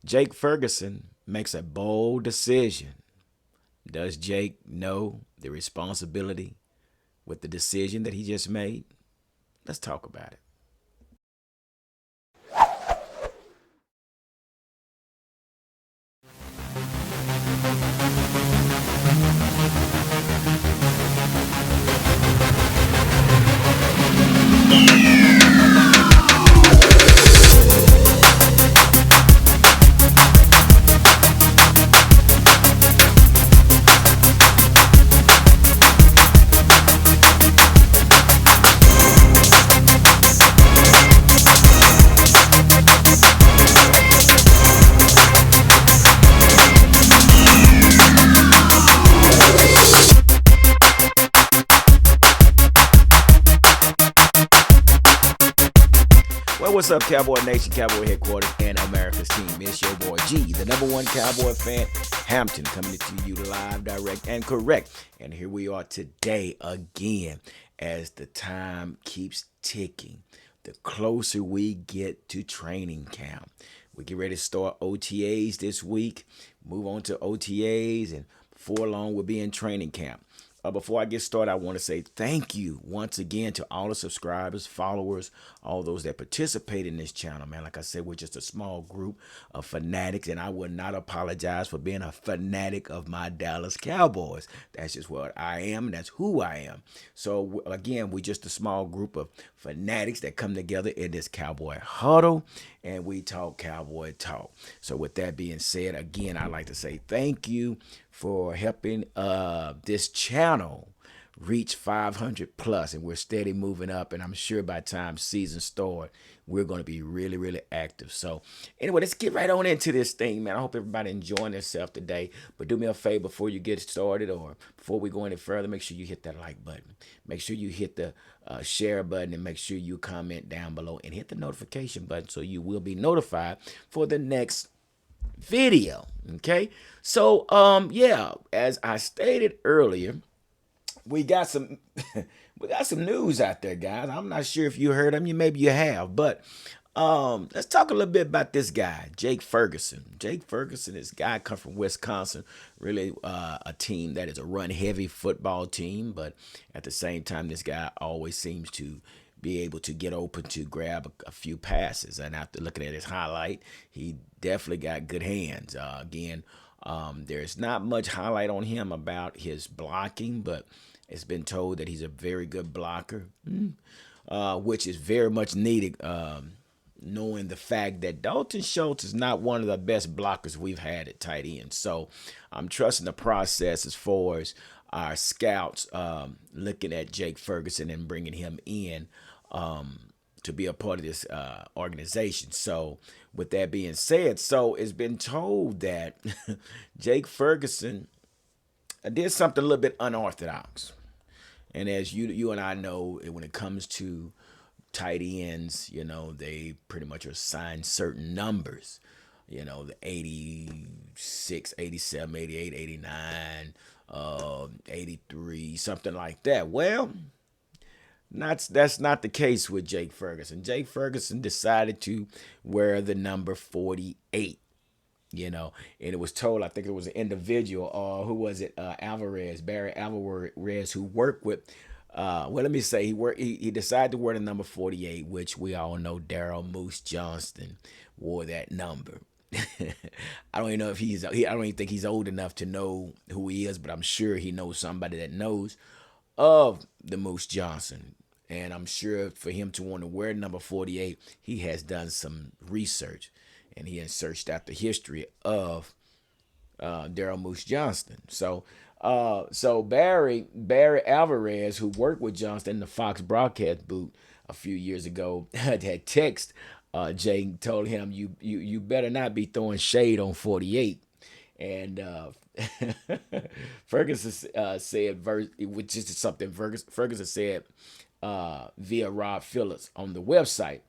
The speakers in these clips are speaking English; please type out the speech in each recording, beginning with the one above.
Jake Ferguson makes a bold decision. Does Jake know the responsibility with the decision that he just made? Let's talk about it. Well, what's up, Cowboy Nation, Cowboy Headquarters, and America's team? It's your boy G, the number one Cowboy fan, Hampton, coming to you live, direct, and correct. And here we are today again as the time keeps ticking. The closer we get to training camp, we get ready to start OTAs this week, move on to OTAs, and before long, we'll be in training camp. Before I get started, I want to say thank you once again to all the subscribers, followers, all those that participate in this channel, man. Like I said, we're just a small group of fanatics, and I will not apologize for being a fanatic of my Dallas Cowboys. That's just what I am, and that's who I am. So, again, we're just a small group of fanatics that come together in this Cowboy huddle, and we talk Cowboy talk. So, with that being said, again, I'd like to say thank you for helping this channel reach 500 plus, and we're steady moving up, and I'm sure by the time season start we're going to be really, really active. So anyway, let's get right on into this thing, man. I hope everybody enjoying themselves today, but do me a favor before you get started, or before we go any further, make sure you hit that like button, make sure you hit the share button, and make sure you comment down below and hit the notification button so you will be notified for the next video. Okay, so yeah, as I stated earlier, we got some we got some news out there, guys. I'm not sure if you heard them. Maybe you have, but let's talk a little bit about this guy, Jake Ferguson. Jake Ferguson, this guy come from Wisconsin, really a team that is a run heavy football team, but at the same time, this guy always seems to be able to get open to grab a few passes. And after looking at his highlight, he definitely got good hands. Again, there's not much highlight on him about his blocking, but it's been told that he's a very good blocker, which is very much needed. Knowing the fact that Dalton Schultz is not one of the best blockers we've had at tight end. So I'm trusting the process as far as our scouts looking at Jake Ferguson and bringing him in to be a part of this organization. So with that being said, so it's been told that Jake Ferguson did something a little bit unorthodox. And as you and I know, when it comes to tight ends, they pretty much are assigned certain numbers. The 86, 87, 88, 89, 83, something like that. Well, that's not the case with Jake Ferguson. Jake Ferguson decided to wear the number 48. And it was told, I think it was an individual, who was it? Barry Alvarez, who worked with, well, let me say, he decided to wear the number 48, which we all know Daryl Moose Johnston wore that number. I don't even know if I don't even think he's old enough to know who he is, but I'm sure he knows somebody that knows of the Moose Johnson. And I'm sure for him to want to wear number 48, he has done some research, and he has searched out the history of Daryl Moose Johnston. So Barry Alvarez, who worked with Johnston in the Fox broadcast booth a few years ago, had text Jay, told him, you better not be throwing shade on 48. And Ferguson said, which is something Ferguson said via Rob Phillips on the website.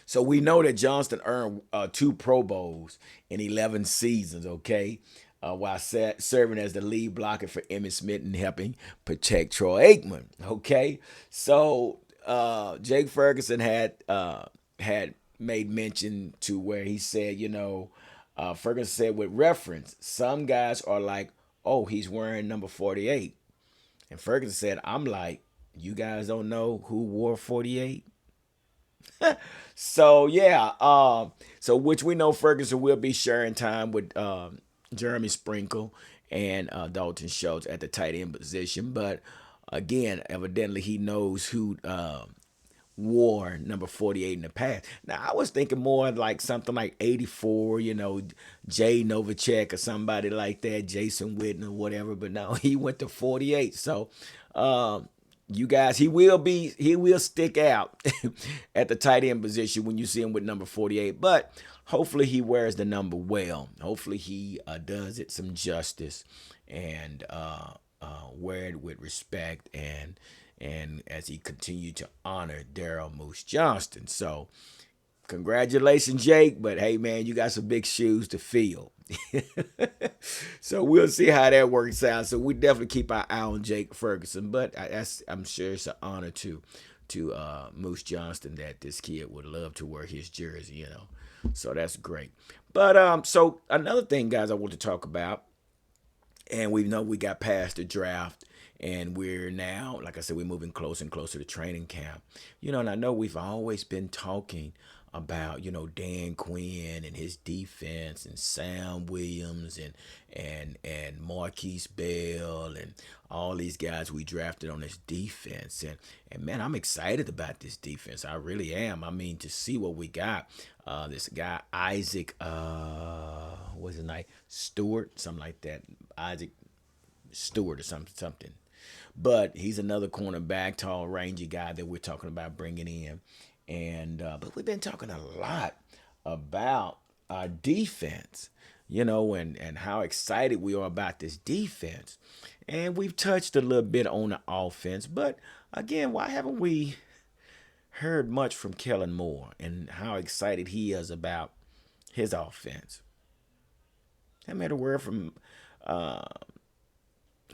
So we know that Johnston earned 2 Pro Bowls in 11 seasons, okay, while serving as the lead blocker for Emmitt Smith and helping protect Troy Aikman, okay. So Jake Ferguson had made mention to where he said, Ferguson said with reference, some guys are like, oh, he's wearing number 48. And Ferguson said, I'm like, you guys don't know who wore 48? So yeah, so which we know Ferguson will be sharing time with Jeremy Sprinkle and Dalton Schultz at the tight end position, but again, evidently he knows who wore number 48 in the past. Now I was thinking more like something like 84, Jay Novacek or somebody like that, Jason Witten or whatever. But no, he went to 48. So you guys, he will stick out at the tight end position when you see him with number 48. But hopefully he wears the number well. Hopefully he does it some justice and wear it with respect and as he continued to honor Daryl Moose Johnston. So congratulations, Jake. But hey, man, you got some big shoes to fill. So we'll see how that works out. So we definitely keep our eye on Jake Ferguson. But I'm sure it's an honor to Moose Johnston that this kid would love to wear his jersey. So that's great. But so another thing, guys, I want to talk about, and we know we got past the draft, and we're now, like I said, we're moving closer and closer to training camp. And I know we've always been talking about, Dan Quinn and his defense and Sam Williams and Marquise Bell and all these guys we drafted on this defense. And man, I'm excited about this defense. I really am. I mean, to see what we got. This guy, Isaac, what's his name? Stewart, something like that. Isaac Stewart or something. But he's another cornerback, tall, rangy guy that we're talking about bringing in. And but we've been talking a lot about our defense, and how excited we are about this defense. And we've touched a little bit on the offense. But again, why haven't we heard much from Kellen Moore and how excited he is about his offense? I haven't had a word from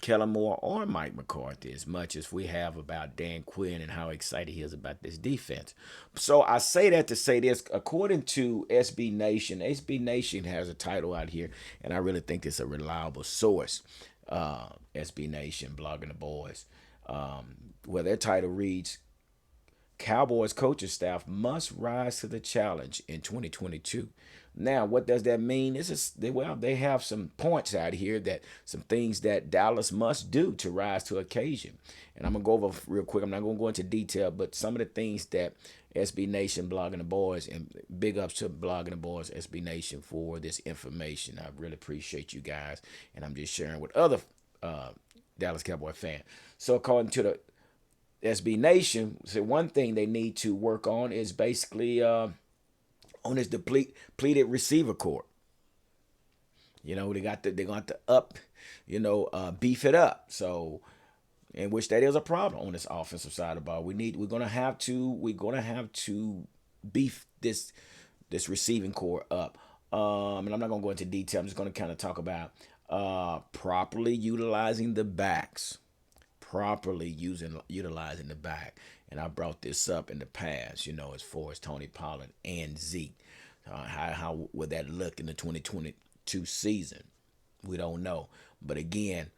Kellen Moore or Mike McCarthy as much as we have about Dan Quinn and how excited he is about this defense. So I say that to say this. According to SB Nation has a title out here, and I really think it's a reliable source. SB Nation, Blogging the Boys, where their title reads, Cowboys coaching staff must rise to the challenge in 2022. Now, what does that mean? They have some points out here, that some things that Dallas must do to rise to occasion. And I'm going to go over real quick. I'm not going to go into detail, but some of the things that SB Nation, Blogging the Boys, and big ups to Blogging the Boys, SB Nation, for this information. I really appreciate you guys, and I'm just sharing with other Dallas Cowboy fans. So according to the SB Nation, so one thing they need to work on is basically on his depleted receiver corps. They're going to have to beef it up. So, in which that is a problem on this offensive side of the ball. We're going to have to beef this receiving corps up. And I'm not going to go into detail. I'm just going to kind of talk about properly utilizing the backs. Utilizing the back. And I brought this up in the past, as far as Tony Pollard and Zeke. How would that look in the 2022 season? We don't know. But again,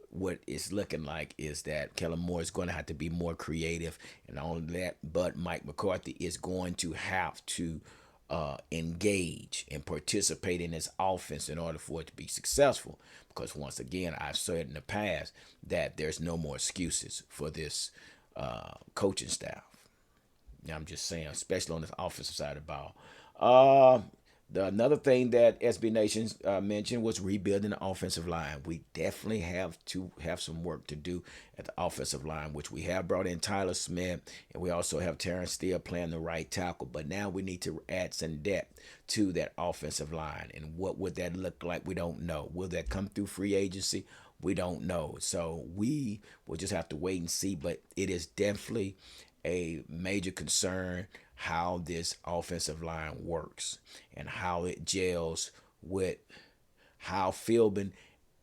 what it's looking like is that Kellen Moore is going to have to be more creative and all of that. But Mike McCarthy is going to have to engage and participate in this offense in order for it to be successful. Because once again, I've said in the past that there's no more excuses for this coaching staff. Now, I'm just saying, especially on the offensive side of the ball. Another thing that SB Nation mentioned was rebuilding the offensive line. We definitely have to have some work to do at the offensive line, which we have brought in Tyler Smith, and we also have Terrence Steele playing the right tackle. But now we need to add some depth to that offensive line. And what would that look like? We don't know. Will that come through free agency? We don't know. So we will just have to wait and see. But it is definitely a major concern how this offensive line works and how it gels with how Philbin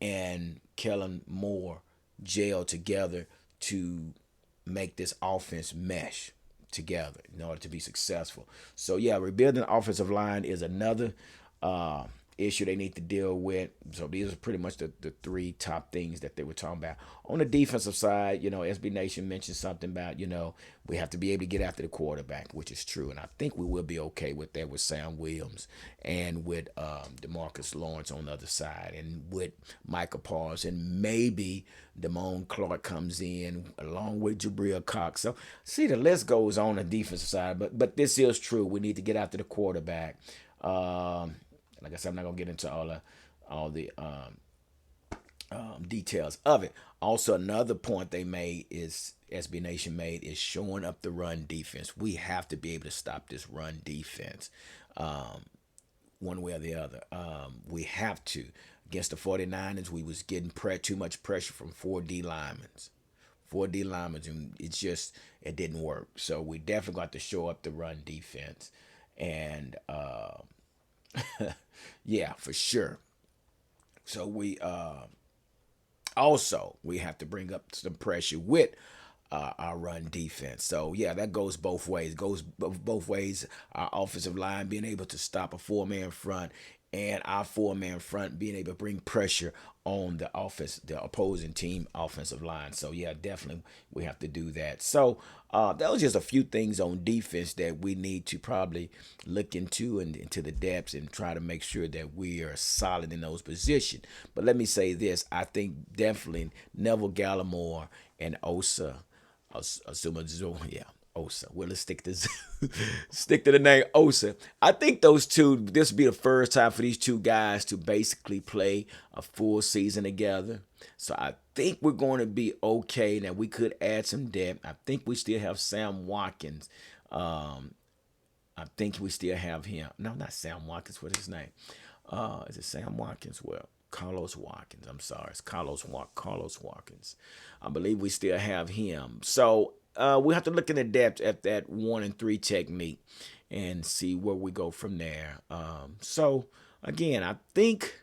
and Kellen Moore gel together to make this offense mesh. together in order to be successful. So yeah, rebuilding the offensive line is another issue they need to deal with. So these are pretty much the three top things that they were talking about. On the defensive side, SB Nation mentioned something about, we have to be able to get after the quarterback, which is true. And I think we will be okay with that with Sam Williams and with DeMarcus Lawrence on the other side, and with Micah Parsons, and maybe Damone Clark comes in along with Jabril Cox. So see, the list goes on the defensive side, but this is true. We need to get after the quarterback. Like I said, I'm not gonna get into all the details of it. Also, another point they made is SB Nation made is showing up the run defense. We have to be able to stop this run defense, one way or the other. We have to. Against the 49ers, we was getting too much pressure from 4D linemen. 4D linemen, and it didn't work. So we definitely got to show up the run defense, and yeah, for sure. So we have to bring up some pressure with our run defense. So yeah, that goes both ways. Both ways. Our offensive line being able to stop a 4-man front, and our 4-man front being able to bring pressure on the opposing team offensive line. So yeah, definitely we have to do that. So that was just a few things on defense that we need to probably look into and into the depths and try to make sure that we are solid in those positions. But let me say this: I think definitely Neville Gallimore and Osa. Osa. Well, let's stick to the name Osa. I think those two, this will be the first time for these two guys to basically play a full season together. So I think we're going to be okay. Now, we could add some depth. I think we still have Sam Watkins. I think we still have him. No, not Sam Watkins. What's his name? Is it Sam Watkins? Well, Carlos Watkins. I'm sorry. It's Carlos Watkins. I believe we still have him. So we have to look in the depth at that 1 and 3 technique and see where we go from there. So again, I think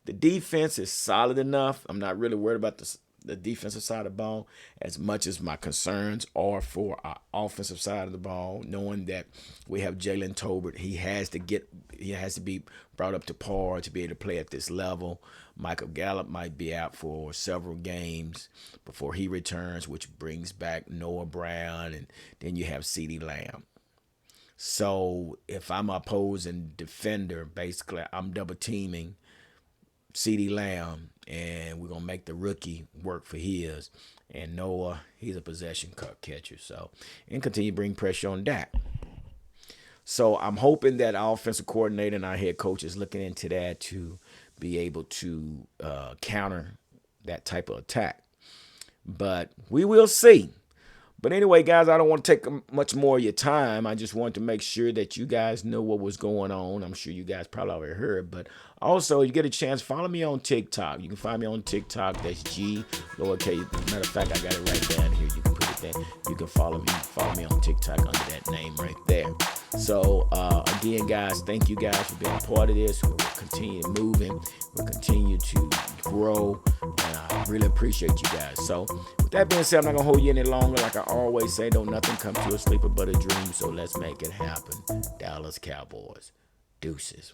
the defense is solid enough. I'm not really worried about the defensive side of the ball as much as my concerns are for our offensive side of the ball, knowing that we have Jalen Tolbert. He has to be brought up to par to be able to play at this level. Michael Gallup might be out for several games before he returns, which brings back Noah Brown, and then you have CeeDee Lamb. So if I'm opposing defender, basically I'm double teaming CeeDee Lamb, and we're going to make the rookie work for his. And Noah, he's a possession catcher. So, and continue to bring pressure on Dak. So I'm hoping that our offensive coordinator and our head coach is looking into that to be able to counter that type of attack. But we will see. But anyway, guys, I don't want to take much more of your time. I just wanted to make sure that you guys know what was going on. I'm sure you guys probably already heard. But also, you get a chance, follow me on TikTok. You can find me on TikTok. That's G, lowercase. Matter of fact, I got it right down here. You can put it there. You can follow me on TikTok under that name right there. So, again, guys, thank you guys for being a part of this. We'll continue moving. We'll continue to grow. And I really appreciate you guys. So, with that being said, I'm not going to hold you any longer. Like I always say, don't nothing come to a sleeper but a dream. So, let's make it happen. Dallas Cowboys. Deuces.